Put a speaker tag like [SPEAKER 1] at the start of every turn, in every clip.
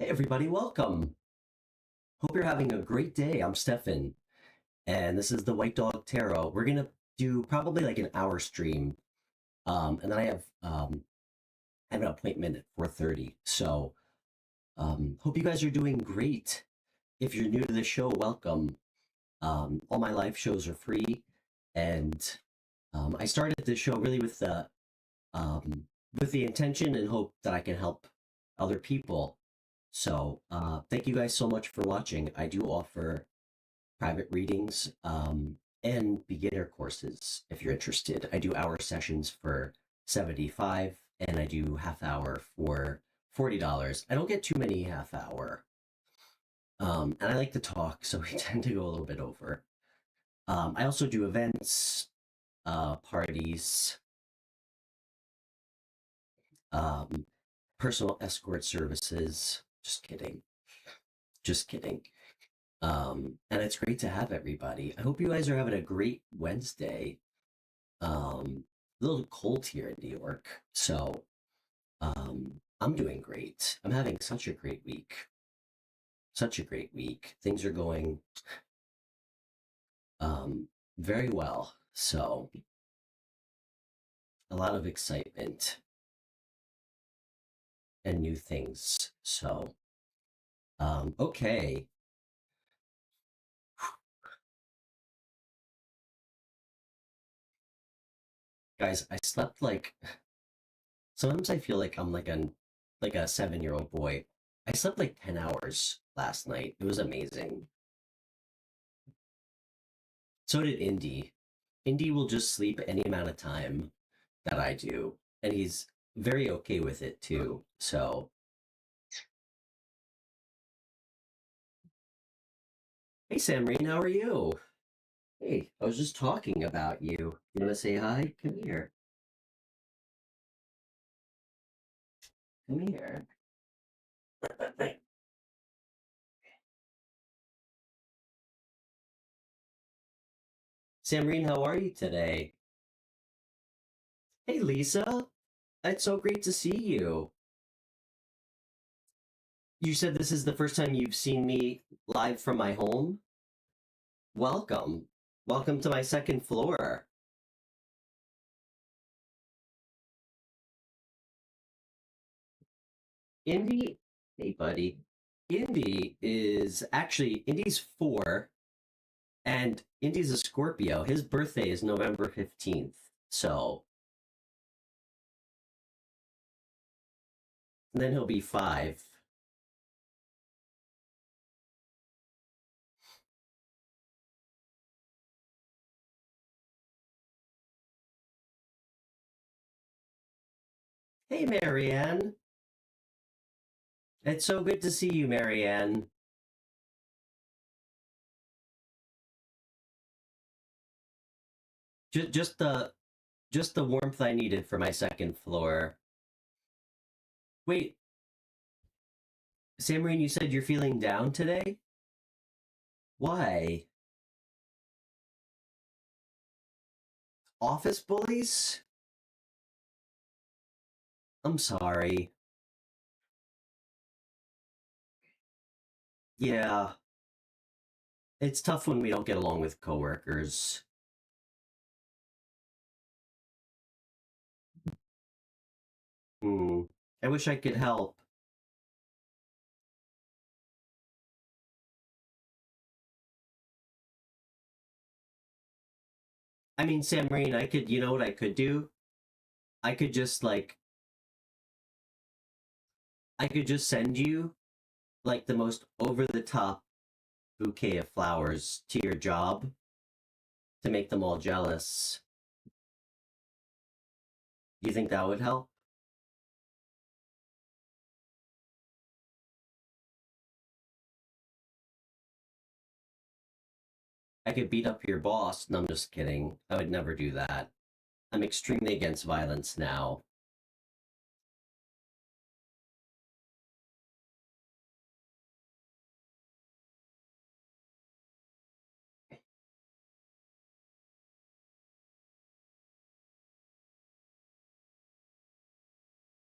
[SPEAKER 1] Hey everybody, welcome. Hope you're having a great day. I'm Stefan, and this is the White Dog Tarot. We're gonna do probably like an hour stream, and then I have an appointment at 4:30. So, hope you guys are doing great. If you're new to the show, welcome. All my live shows are free, and I started this show really with the intention and hope that I can help other people. So, thank you guys so much for watching. I do offer private readings and beginner courses if you're interested. I do hour sessions for 75 and I do half hour for $40. I don't get too many half hour. And I like to talk, so we tend to go a little bit over. I also do events, parties, personal escort services. Just kidding. Just kidding. And it's great to have everybody. I hope you guys are having a great Wednesday. A little cold here in New York, so I'm doing great. I'm having such a great week. Such a great week. Things are going very well. So a lot of excitement and new things. So okay. Guys, I slept like sometimes I feel like I'm like a 7-year-old boy. I slept like 10 hours last night. It was amazing. So did Indy. Indy will just sleep any amount of time that I do, and he's very okay with it too. So, hey Samreen, how are you? Hey, I was just talking about you. You want to say hi? Come here. Come here. Samreen, how are you today? Hey Lisa, it's so great to see you. You said this is the first time you've seen me live from my home? Welcome. Welcome to my second floor. Indy, hey buddy. Indy's 4, and Indy's a Scorpio. His birthday is November 15th. So, and then he'll be 5. Hey, Marianne. It's so good to see you, Marianne. Just, just the, just the warmth I needed for my second floor. Wait, Samreen, you said you're feeling down today? Why? Office bullies? I'm sorry. Yeah, it's tough when we don't get along with coworkers. Hmm. I wish I could help. I mean, Samreen, you know what I could do? I could just like, I could just send you like the most over the top bouquet of flowers to your job to make them all jealous. Do you think that would help? I could beat up your boss. No, I'm just kidding. I would never do that. I'm extremely against violence now.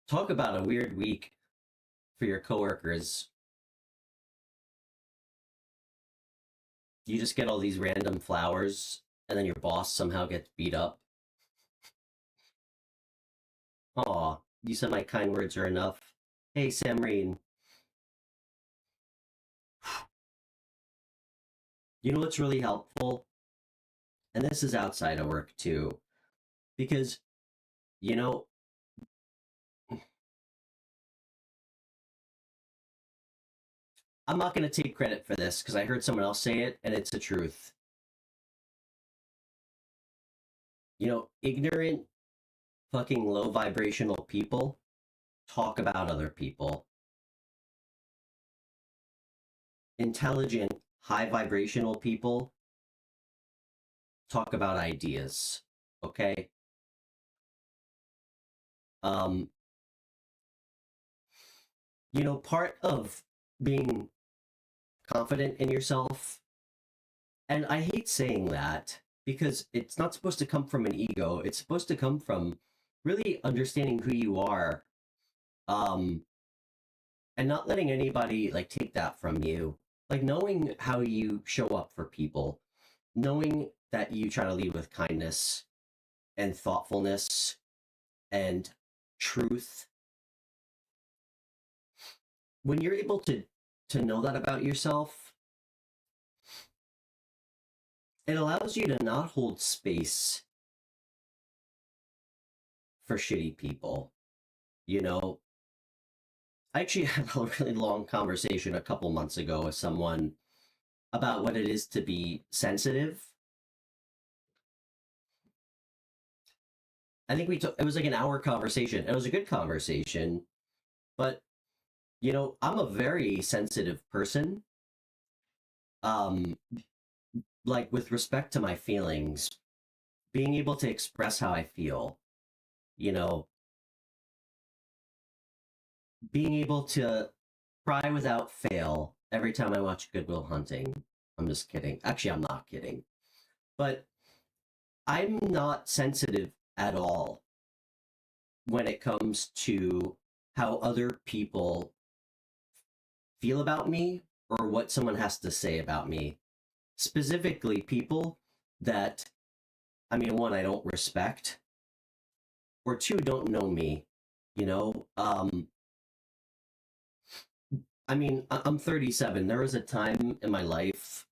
[SPEAKER 1] Talk about a weird week for your coworkers. You just get all these random flowers, and then your boss somehow gets beat up. Aw, you said my kind words are enough. Hey, Samreen, you know what's really helpful? And this is outside of work too, because, you know, I'm not going to take credit for this because I heard someone else say it and it's the truth. You know, ignorant, fucking low vibrational people talk about other people. Intelligent, high vibrational people talk about ideas. Okay? You know, part of being confident in yourself, and I hate saying that because it's not supposed to come from an ego. It's supposed to come from really understanding who you are, and not letting anybody like take that from you. Like knowing how you show up for people, knowing that you try to lead with kindness and thoughtfulness and truth. When you're able to know that about yourself, it allows you to not hold space for shitty people. You know, I actually had a really long conversation a couple months ago with someone about what it is to be sensitive. I think it was like an hour conversation. It was a good conversation, but you know, I'm a very sensitive person. Like with respect to my feelings, being able to express how I feel, you know, being able to cry without fail every time I watch Good Will Hunting. I'm just kidding. Actually, I'm not kidding. But I'm not sensitive at all when it comes to how other people feel about me or what someone has to say about me. Specifically, people that, I mean, one, I don't respect, or two, don't know me, you know? I mean, I'm 37. There was a time in my life,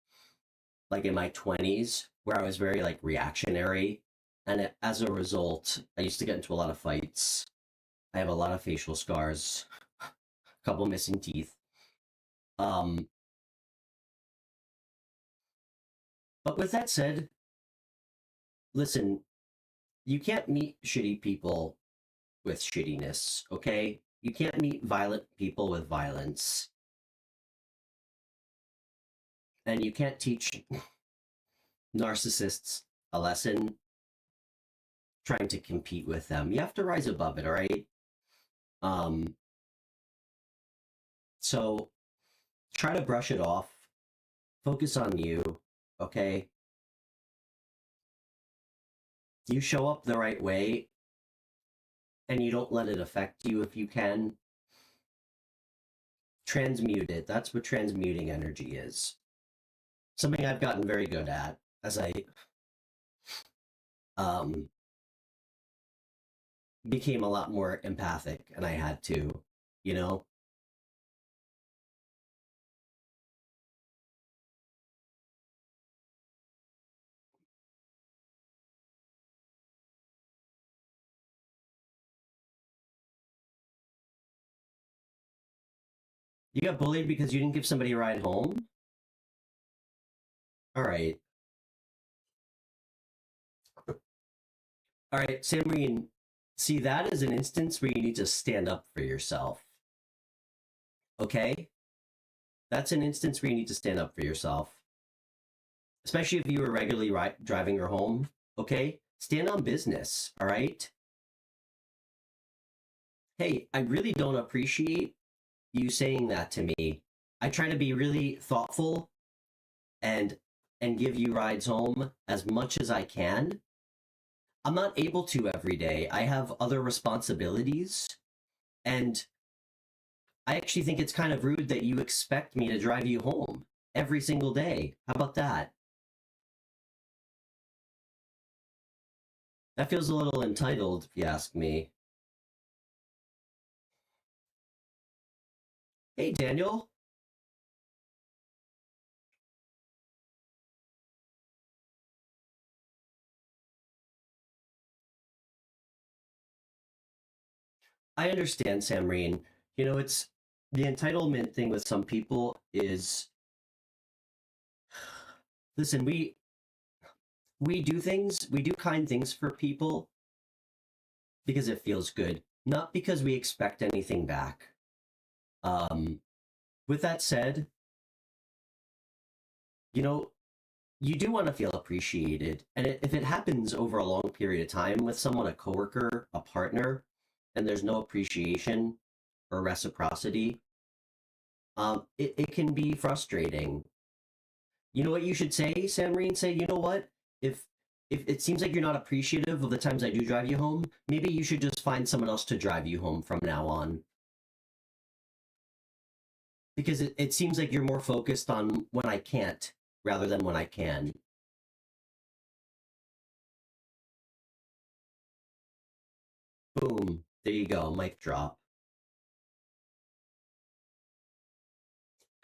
[SPEAKER 1] like in my 20s, where I was very like reactionary. And as a result, I used to get into a lot of fights. I have a lot of facial scars, a couple missing teeth. But with that said, listen, you can't meet shitty people with shittiness, okay? You can't meet violent people with violence. And you can't teach narcissists a lesson trying to compete with them. You have to rise above it, all right? So try to brush it off. Focus on you, okay? You show up the right way and you don't let it affect you if you can. Transmute it. That's what transmuting energy is. Something I've gotten very good at as I became a lot more empathic, and I had to, you know? You got bullied because you didn't give somebody a ride home? All right. All right, Samreen, see, that is an instance where you need to stand up for yourself. Okay? That's an instance where you need to stand up for yourself. Especially if you were regularly driving her home. Okay? Stand on business, all right? Hey, I really don't appreciate you saying that to me. I try to be really thoughtful and give you rides home as much as I can. I'm not able to every day. I have other responsibilities, and I actually think it's kind of rude that you expect me to drive you home. every single day. How about that? That feels a little entitled, if you ask me. Hey, Daniel. I understand, Samreen. You know, it's the entitlement thing with some people is, listen, we do things, we do kind things for people because it feels good, not because we expect anything back. Um, with that said, you know, you do want to feel appreciated. And if it happens over a long period of time with someone, a coworker, a partner, and there's no appreciation or reciprocity, it can be frustrating. You know what you should say, Samreen? Say, you know what? If if it seems like you're not appreciative of the times I do drive you home, maybe you should just find someone else to drive you home from now on. Because it seems like you're more focused on when I can't rather than when I can. Boom. There you go. Mic drop.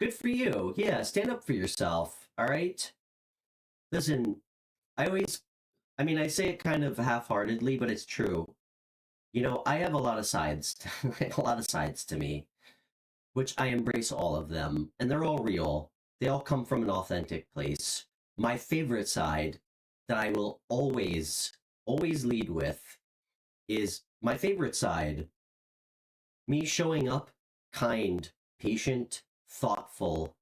[SPEAKER 1] Good for you. Yeah, stand up for yourself. All right. Listen, I always, I mean, I say it kind of half-heartedly, but it's true. You know, I have a lot of sides, a lot of sides to me, which I embrace all of them, and they're all real. They all come from an authentic place. My favorite side that I will always lead with is my favorite side, me showing up kind, patient, thoughtful,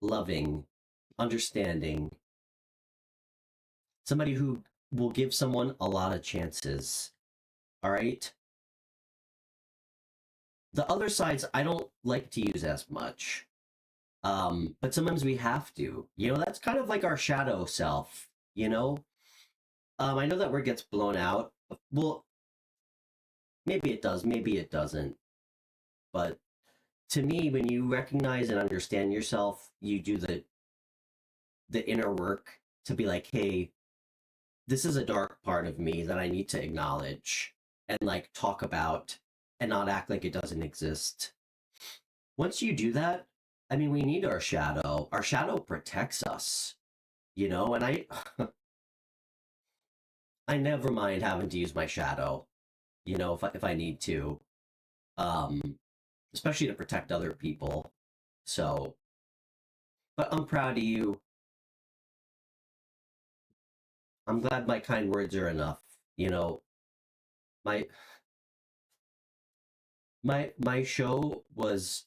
[SPEAKER 1] loving, understanding, somebody who will give someone a lot of chances. All right. The other sides I don't like to use as much. But sometimes we have to. You know, that's kind of like our shadow self, you know? I know that word gets blown out. Well, maybe it does, maybe it doesn't. But to me, when you recognize and understand yourself, you do the inner work to be like, hey, this is a dark part of me that I need to acknowledge and like talk about and not act like it doesn't exist. Once you do that, I mean, we need our shadow. Our shadow protects us, you know, and I never mind having to use my shadow, you know, if I need to, um, especially to protect other people. So, but I'm proud of you. I'm glad my kind words are enough. You know, my my show was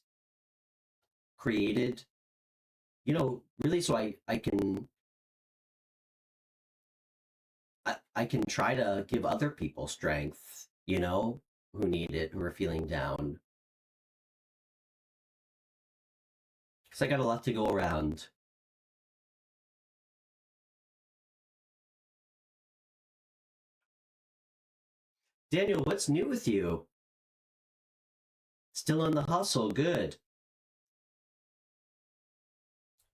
[SPEAKER 1] created, you know, really so I can try to give other people strength, you know, who need it, who are feeling down. Because I got a lot to go around. Daniel, what's new with you? Still on the hustle, good.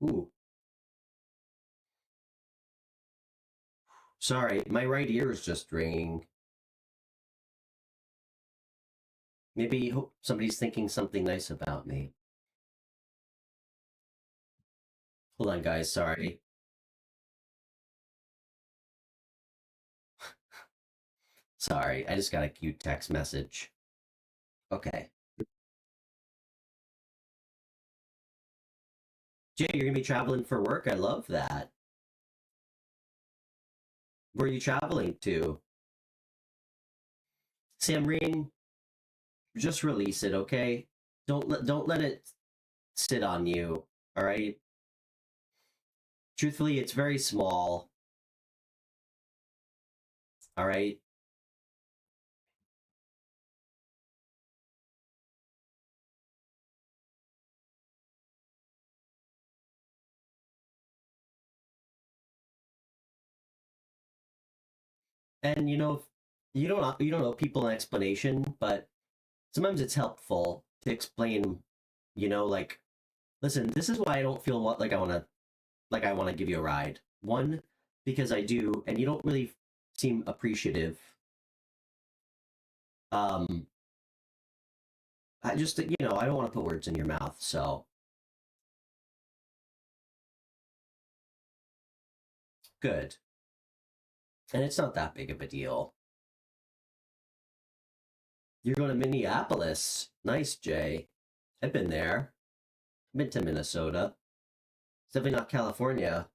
[SPEAKER 1] Ooh, sorry, my right ear is just ringing. Maybe somebody's thinking something nice about me. Hold on, guys, sorry. Sorry, I just got a cute text message. Okay. Jay, you're gonna be traveling for work? I love that. Where are you traveling to? Samreen, just release it, okay? Don't let it sit on you, all right? Truthfully, it's very small, all right? And you know, you don't know people an explanation, but sometimes it's helpful to explain, you know, like Listen, this is why I don't feel like I want to give you a ride. One, because I do, and you don't really seem appreciative. I just, I don't want to put words in your mouth, so good. And it's not that big of a deal. You're going to Minneapolis. Nice, Jay. I've been there. I've been to Minnesota. It's definitely not California.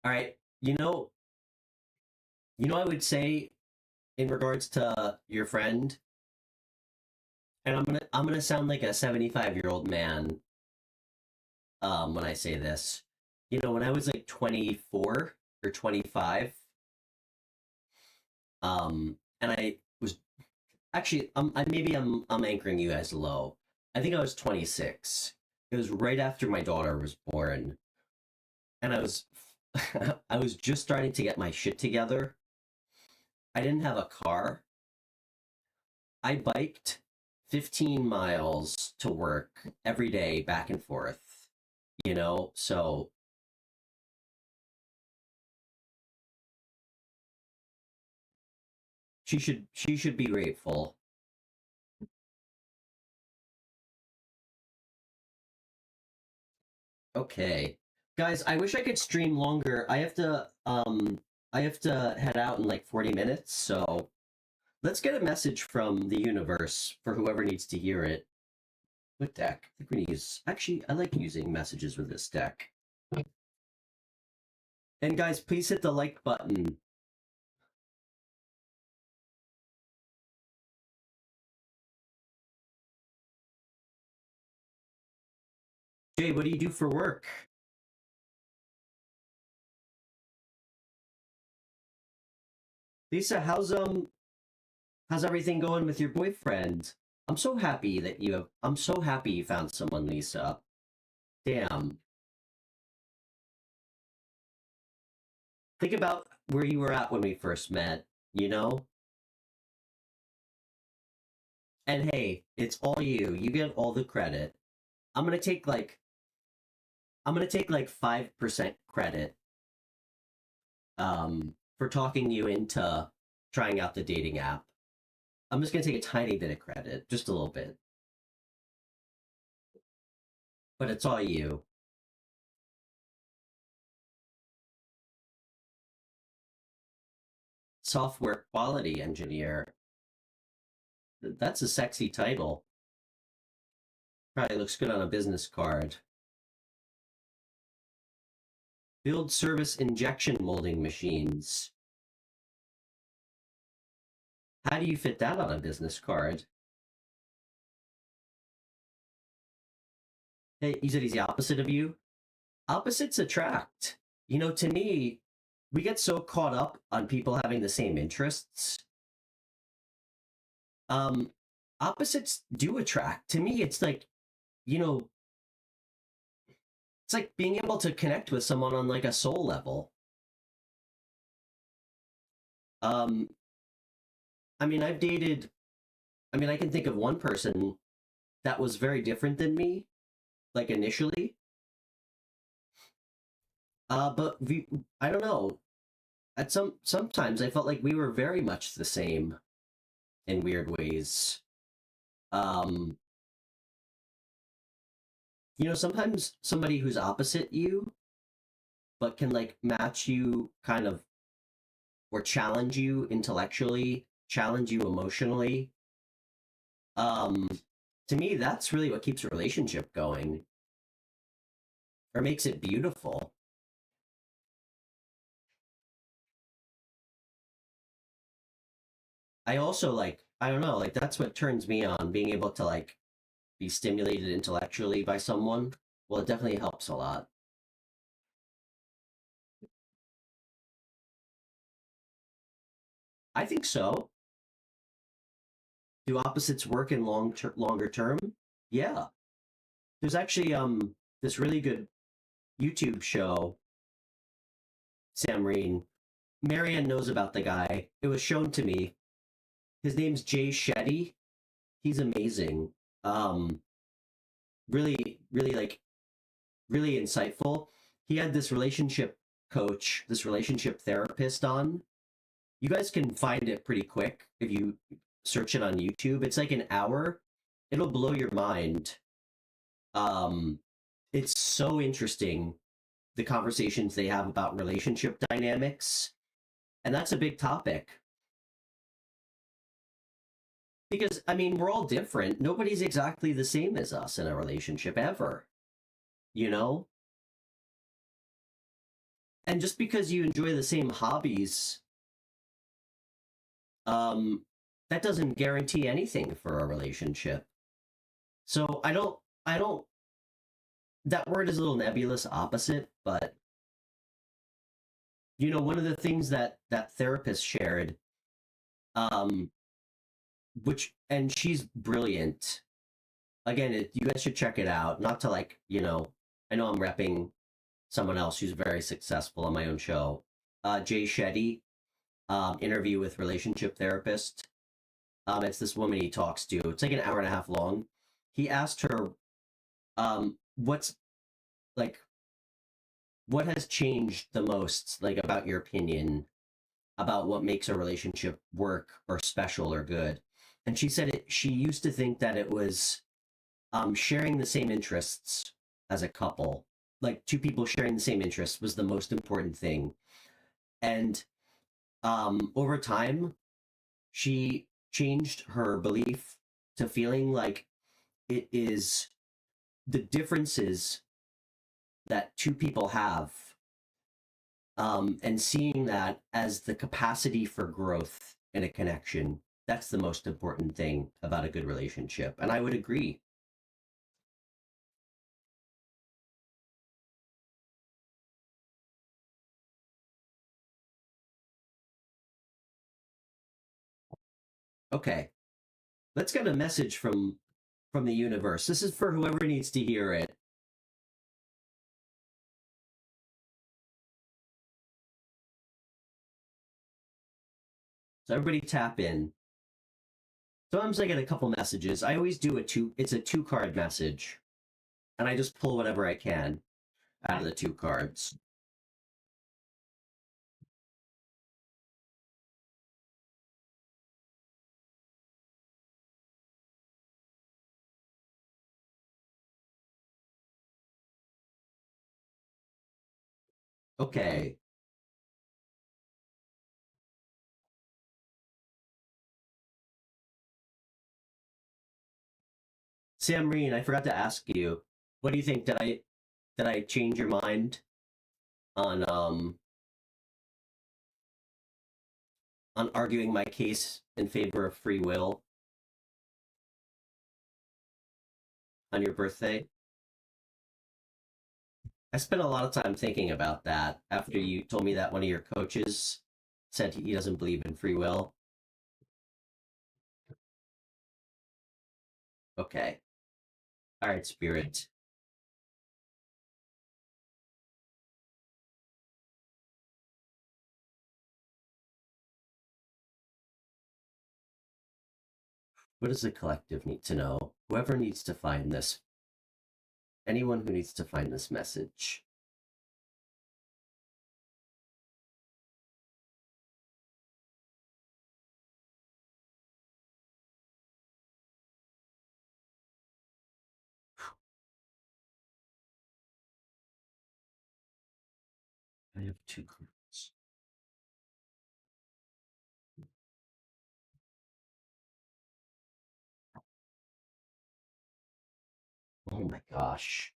[SPEAKER 1] All right. I would say in regards to your friend, and I'm gonna sound like a 75-year-old man when I say this. When I was like 24 or 25, and I was actually I'm anchoring you guys low. I think I was 26. It was right after my daughter was born, and I was I was just starting to get my shit together. I didn't have a car. I biked 15 miles to work every day back and forth, so she should be grateful. Okay. Guys, I wish I could stream longer. I have to head out in like 40 minutes, so let's get a message from the universe for whoever needs to hear it. What deck? I think we're gonna use. Actually, I like using messages with this deck. And guys, please hit the like button. Jay, what do you do for work? Lisa, how's everything going with your boyfriend? I'm so happy you found someone, Lisa. Damn. Think about where you were at when we first met, you know? And hey, it's all you. You get all the credit. I'm gonna take like I'm gonna take like 5% credit for talking you into trying out the dating app. I'm just gonna take a tiny bit of credit, just a little bit. But it's all you. Software quality engineer. That's a sexy title. Probably looks good on a business card. Field service injection molding machines. How do you fit that on a business card? Hey, you said he's the opposite of you? Opposites attract. To me, we get so caught up on people having the same interests. Um, Opposites do attract. To me, you know, it's like being able to connect with someone on like a soul level. Um, I've dated, I can think of one person that was very different than me, like initially. But I don't know. Sometimes I felt like we were very much the same in weird ways. Um, sometimes somebody who's opposite you, but can like match you kind of, or challenge you intellectually, challenge you emotionally. Um, to me, that's really what keeps a relationship going, or makes it beautiful. I also I don't know, like that's what turns me on, being able to like be stimulated intellectually by someone. Well, it definitely helps a lot. I think so. Do opposites work in longer term? Yeah. There's actually this really good YouTube show, Sam Reen. Marianne knows about the guy. It was shown to me. His name's Jay Shetty. He's amazing. Um, really, really like really insightful. He had this relationship coach, this relationship therapist on. You guys can find it pretty quick if you search it on YouTube. It's like an hour. It'll blow your mind. Um, it's so interesting the conversations they have about relationship dynamics, and that's a big topic because I mean we're all different. Nobody's exactly the same as us in a relationship ever, you know. And just because you enjoy the same hobbies, um, that doesn't guarantee anything for a relationship. So I don't. That word is a little nebulous, opposite, but you know, one of the things that that therapist shared, um, which and she's brilliant. Again, you guys should check it out. Not to like, you know, I know I'm repping someone else who's very successful on my own show. Jay Shetty, interview with relationship therapist. It's this woman he talks to. It's like an hour and a half long. He asked her, what's like, what has changed the most, like about your opinion about what makes a relationship work or special or good? And she said she used to think that it was sharing the same interests as a couple, like two people sharing the same interests was the most important thing. And over time, she changed her belief to feeling like it is the differences that two people have, and seeing that as the capacity for growth in a connection. That's the most important thing about a good relationship. And I would agree. Okay, let's get a message from the universe. This is for whoever needs to hear it. So everybody tap in. Sometimes I get a couple messages. I always do it's a two card message. And I just pull whatever I can out of the two cards. Okay. Sam Reen, I forgot to ask you, what do you think? Did I change your mind on arguing my case in favor of free will on your birthday? I spent a lot of time thinking about that after you told me that one of your coaches said he doesn't believe in free will. Okay. All right, spirit. What does the collective need to know? Whoever needs to find this, anyone who needs to find this message. I have two cards. Oh my gosh.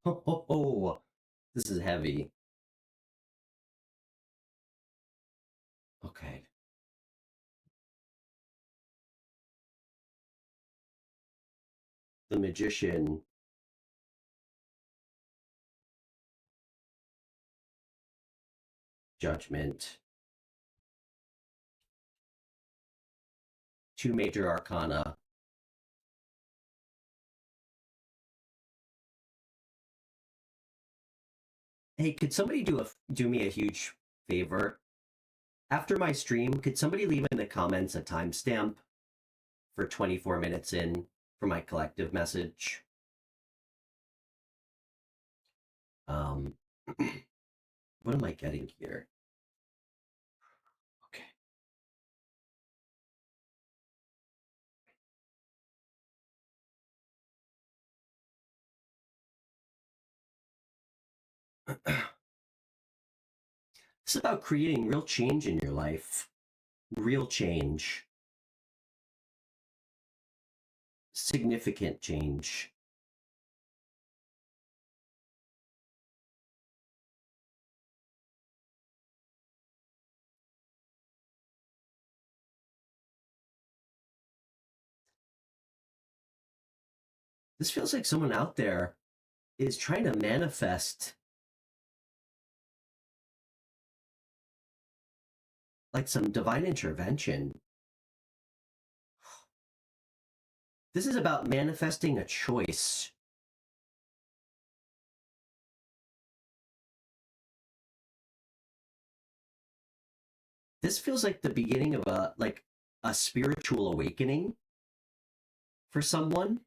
[SPEAKER 1] Oh, this is heavy. Okay. The magician, judgment, two major arcana. Hey, could somebody do me a huge favor? After my stream, could somebody leave in the comments a timestamp for 24 minutes in for my collective message? What am I getting here? Okay. It's about creating real change in your life. Real change. Significant change. This feels like someone out there is trying to manifest like some divine intervention. This is about manifesting a choice. This feels like the beginning of a spiritual awakening for someone.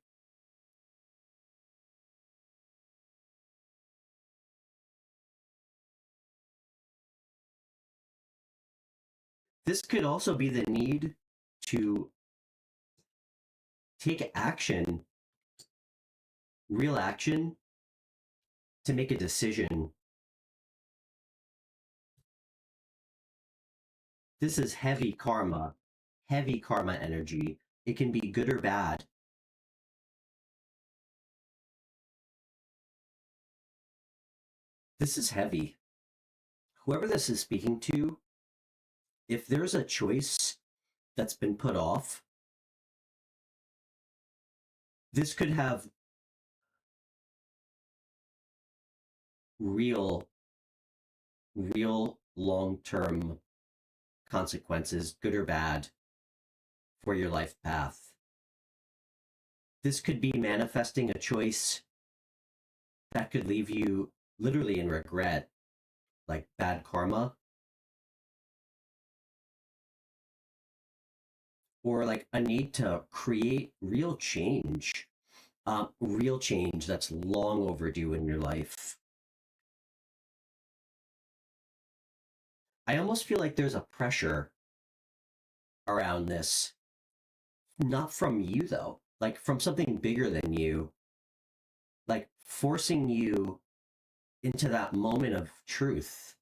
[SPEAKER 1] This could also be the need to take action, real action, to make a decision. This is heavy karma energy. It can be good or bad. This is heavy. Whoever this is speaking to, if there's a choice that's been put off, this could have real long-term consequences, good or bad, for your life path. This could be manifesting a choice that could leave you literally in regret, like bad karma, or like a need to create real change that's long overdue in your life. I almost feel like there's a pressure around this, not from you though, like from something bigger than you, like forcing you into that moment of truth.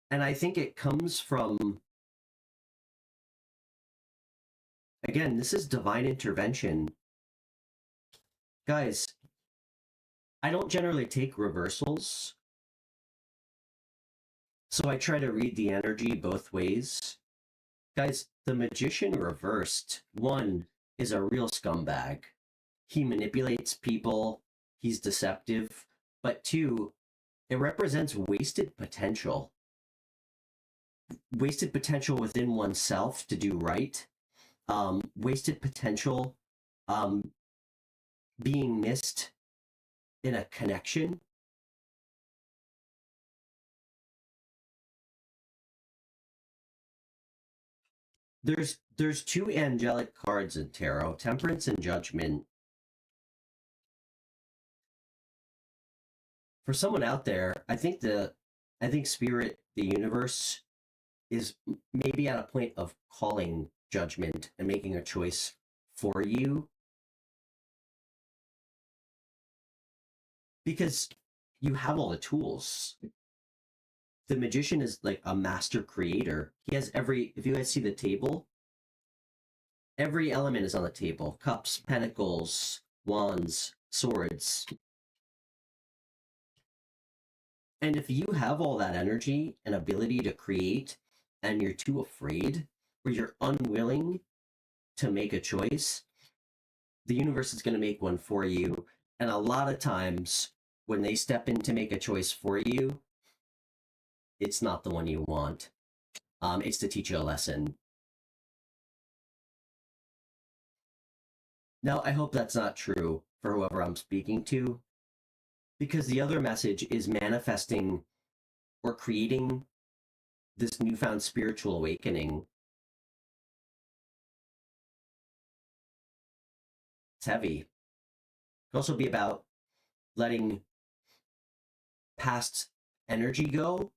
[SPEAKER 1] And I think it comes from, again, this is divine intervention. Guys, I don't generally take reversals, so I try to read the energy both ways. Guys, the magician reversed, one, is a real scumbag. He manipulates people, he's deceptive, but two, it represents wasted potential. Wasted potential within oneself to do right. Wasted potential being missed in a connection. There's two angelic cards in tarot, Temperance and Judgment. For someone out there, I think Spirit, the universe, is maybe at a point of calling judgment and making a choice for you, because you have all the tools. The magician is like a master creator. He has if you guys see the table, every element is on the table: cups, pentacles, wands, swords. And if you have all that energy and ability to create, and you're too afraid or you're unwilling to make a choice, the universe is going to make one for you. And a lot of times when they step in to make a choice for you, it's not the one you want. It's to teach you a lesson. Now, I hope that's not true for whoever I'm speaking to, because the other message is manifesting or creating this newfound spiritual awakening. It's heavy. It could also be about letting past energy go,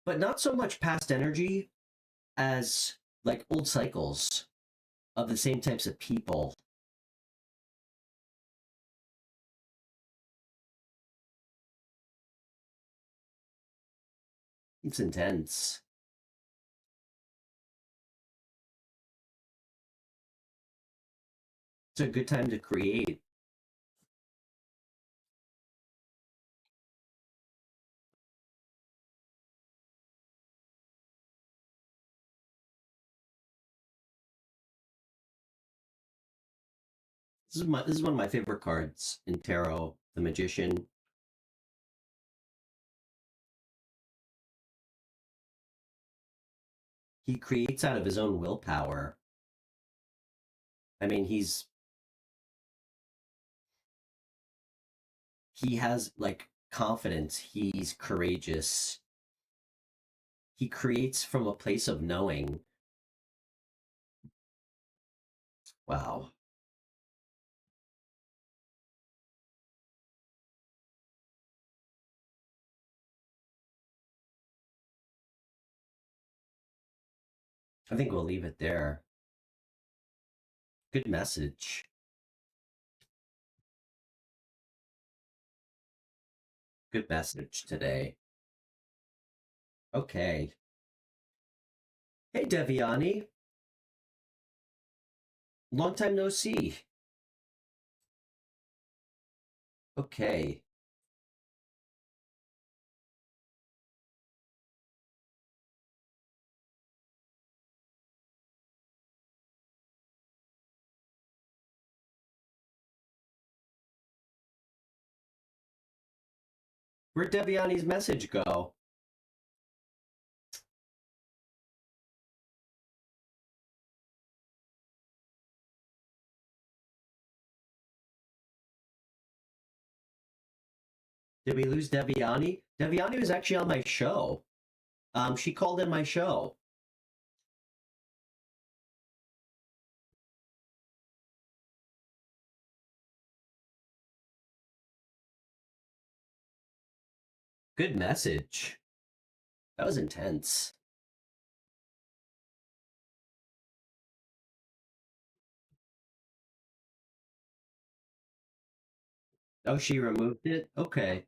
[SPEAKER 1] but not so much past energy as like old cycles of the same types of people. It's intense. It's a good time to create. This is one of my favorite cards in tarot, the Magician. He creates out of his own willpower. I mean, he has like confidence, he's courageous. He creates from a place of knowing. Wow. I think we'll leave it there. Good message. Good message today. Okay. Hey, Deviani. Long time no see. Okay. Where'd Deviani's message go? Did we lose Deviani? Deviani was actually on my show. She called in my show. Good message. That was intense. Oh, she removed it? Okay.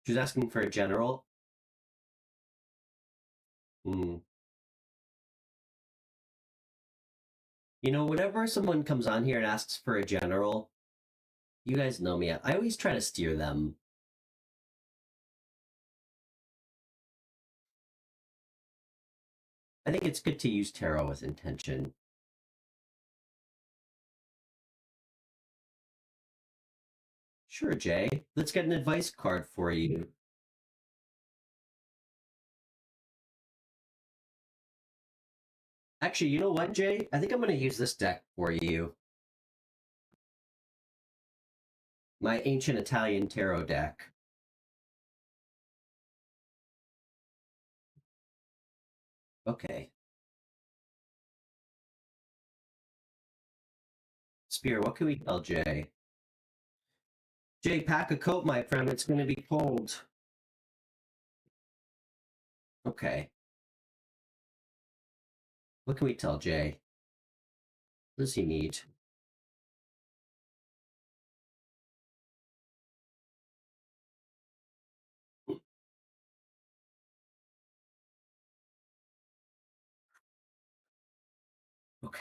[SPEAKER 1] She was asking for a general. Hmm. You know, whenever someone comes on here and asks for a general, you guys know me. I always try to steer them. I think it's good to use tarot with intention. Sure, Jay. Let's get an advice card for you. Actually, you know what, Jay? I think I'm going to use this deck for you. My ancient Italian tarot deck. Okay. Spear, what can we tell Jay? Jay, pack a coat, my friend. It's going to be cold. Okay. What can we tell Jay? What does he need? Okay.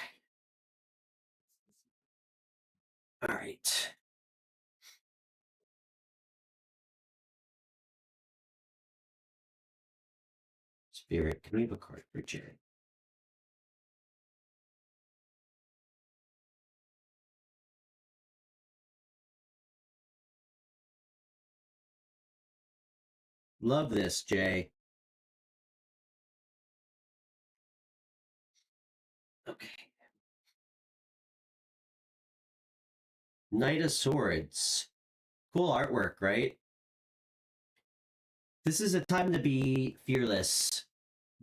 [SPEAKER 1] All right. Spirit, can we have a card for Jay? Love this, Jay. Okay. Knight of Swords. Cool artwork, right? This is a time to be fearless,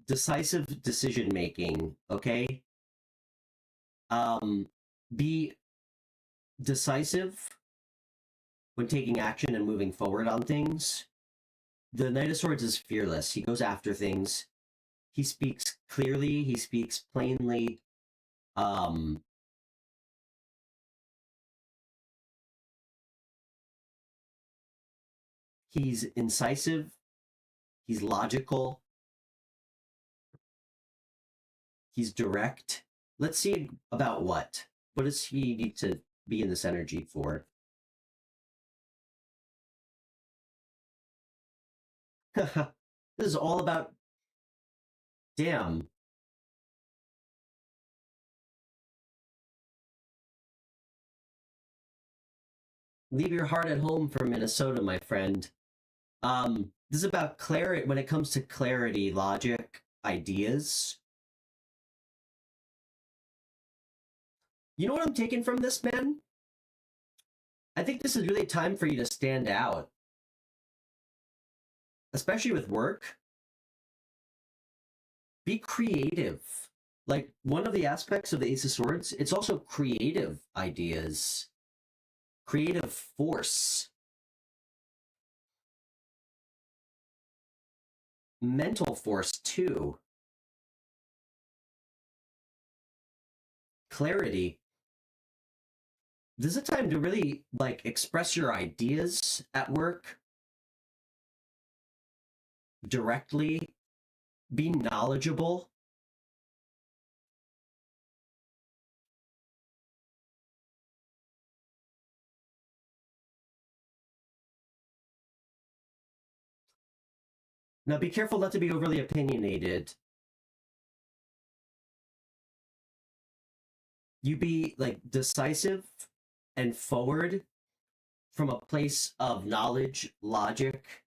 [SPEAKER 1] decisive decision making, okay? Be decisive when taking action and moving forward on things. The Knight of Swords is fearless. He goes after things. He speaks clearly, he speaks plainly. He's incisive, he's logical, he's direct. Let's see about what. What does he need to be in this energy for? This is all about. Damn. Leave your heart at home for Minnesota, my friend. This is about clarity. When it comes to clarity, logic, ideas. You know what I'm taking from this, man? I think this is really time for you to stand out, especially with work. Be creative. Like, one of the aspects of the Ace of Swords, it's also creative ideas, creative force, mental force too, clarity. This is a time to really like express your ideas at work directly, be knowledgeable. Now be careful not to be overly opinionated. You be like decisive and forward from a place of knowledge, logic.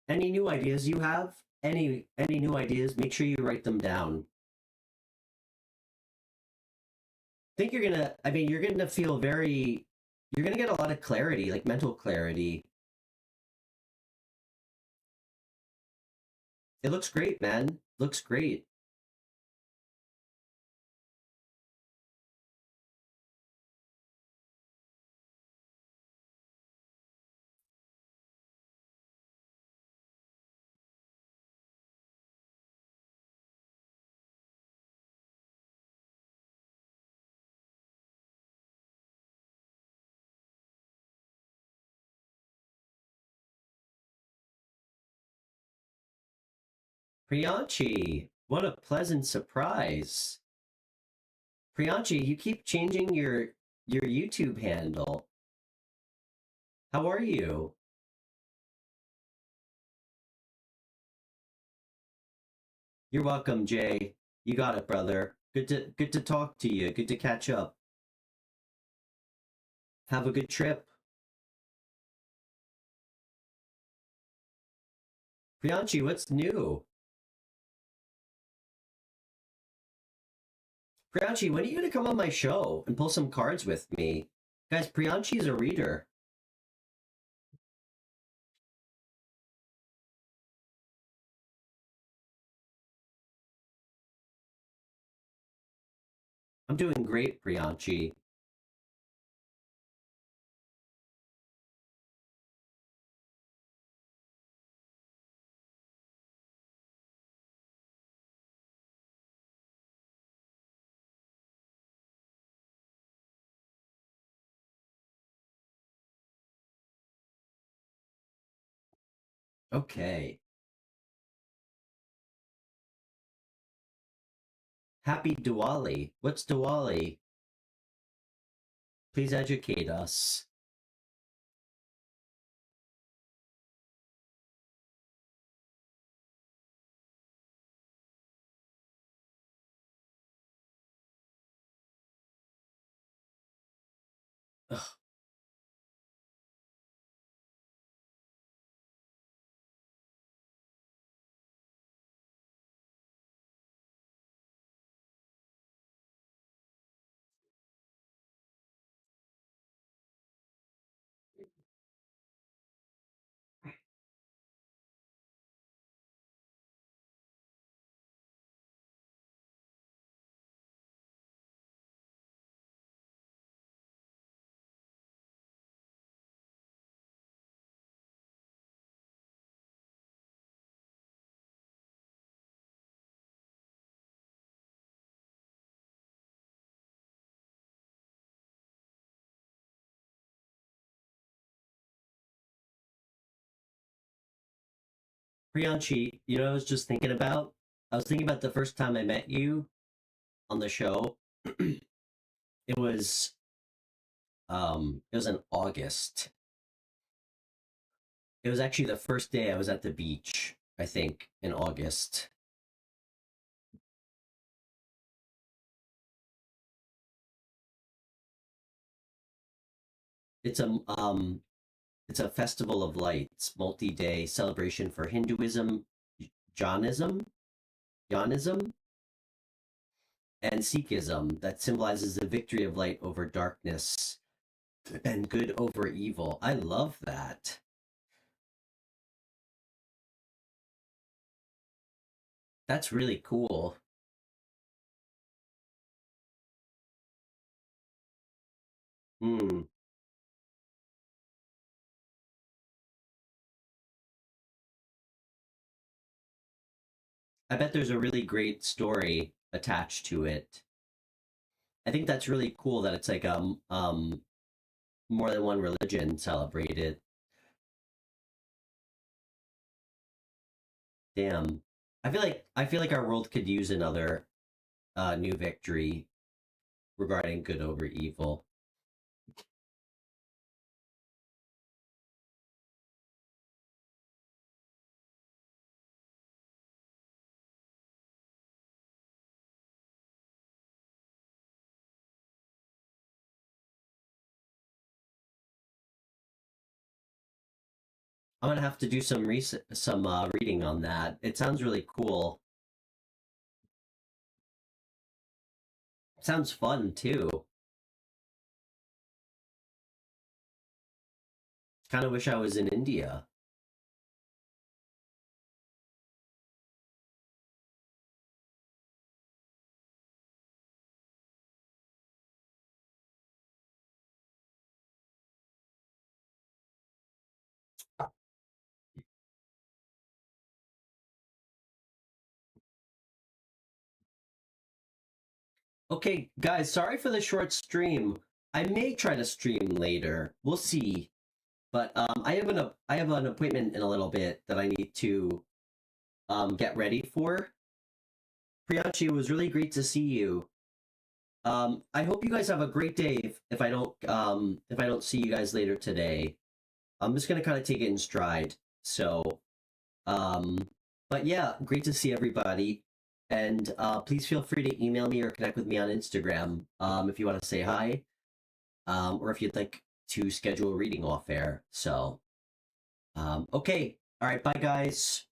[SPEAKER 1] Any new ideas you have, any new ideas, make sure you write them down. Think you're gonna, I mean, you're gonna feel very, you're gonna get a lot of clarity, like mental clarity. It looks great, man. Looks great. Priyanchi, what a pleasant surprise. Priyanchi, you keep changing your YouTube handle. How are you? You're welcome, Jay. You got it, brother. Good to talk to you. Good to catch up. Have a good trip. Priyanchi, what's new? Priyanchi, when are you going to come on my show and pull some cards with me? Guys, Priyanchi's a reader. I'm doing great, Priyanchi. Okay. Happy Diwali. What's Diwali? Please educate us. Priyanshi, you know, I was just thinking about. I was thinking about the first time I met you on the show. It was in August. It was actually the first day I was at the beach, I think, in August. It's a it's a festival of lights, multi-day celebration for Hinduism, Jainism, Jainism, and Sikhism that symbolizes the victory of light over darkness and good over evil. I love that. That's really cool. Hmm. I bet there's a really great story attached to it. I think that's really cool that it's like more than one religion celebrated. Damn. I feel like our world could use another new victory regarding good over evil. I'm gonna have to do some reading on that. It sounds really cool. Sounds fun too. Kind of wish I was in India. Okay, guys, sorry for the short stream. I may try to stream later. We'll see. But I have an appointment in a little bit that I need to get ready for. Priyanshi, it was really great to see you. I hope you guys have a great day. If I don't see you guys later today, I'm just gonna kind of take it in stride. So, um, but yeah, great to see everybody. And please feel free to email me or connect with me on Instagram if you want to say hi, or if you'd like to schedule a reading off air. So, okay, all right, bye guys.